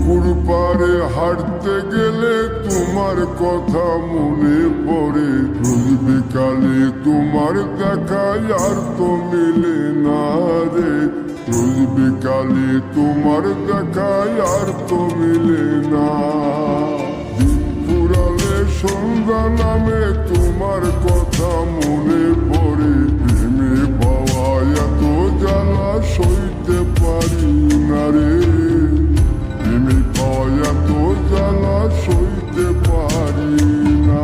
পুকুর পাড়ে হাঁটতে গেলে তোমার কথা মনে পড়ে। রোজ বিকালে তোমার দেখা আর তো মিলে না রে। রোজ বিকালে তোমার দেখা আর তো মিলে না। দিন ফুরালে সন্ধ্যা নামে তোমার কথা মনে পড়ে। প্রেমে পাওয়া এত জ্বালা সইতে পারি না রে। প্রেমে পাওয়া এত জ্বালা সইতে পারি না।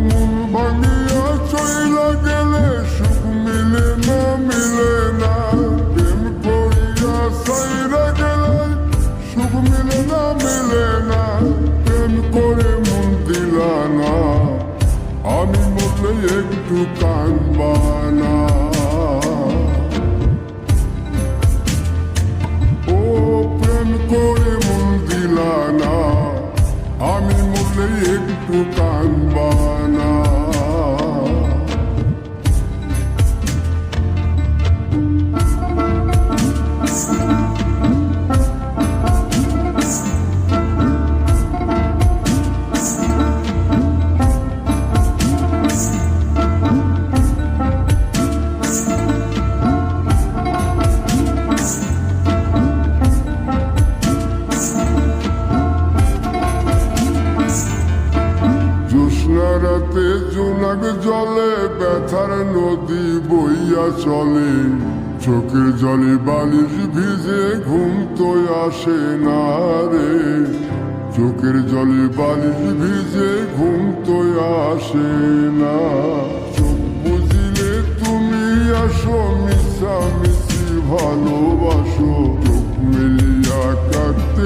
মন ভাঙিয়া চইলা গেলে সুখ মিলে না, মিলে না। প্রেম করিয়া সাইরা গেলে সুখ মিলে না, মিলে না। প্রেম করে মন দিলা না, আমি মরলে একটু কাঁদবা না। ও প্রেম করে মন দিলা না, আমি মরলে একটু কাঁদবা না। রাতে জোনাক জলে ব্যথার নদী বইয়া চলে। চোখের জলে বালিশ ভিজে ঘুম তো আসে না রে। চোখের জলে বালিশ ভিজে ঘুম তো আসে না। চোখ বুঝিলে তুমি আসো, মিশা মিশি ভালোবাসো। চোখ মিলিয়া কাঁদতে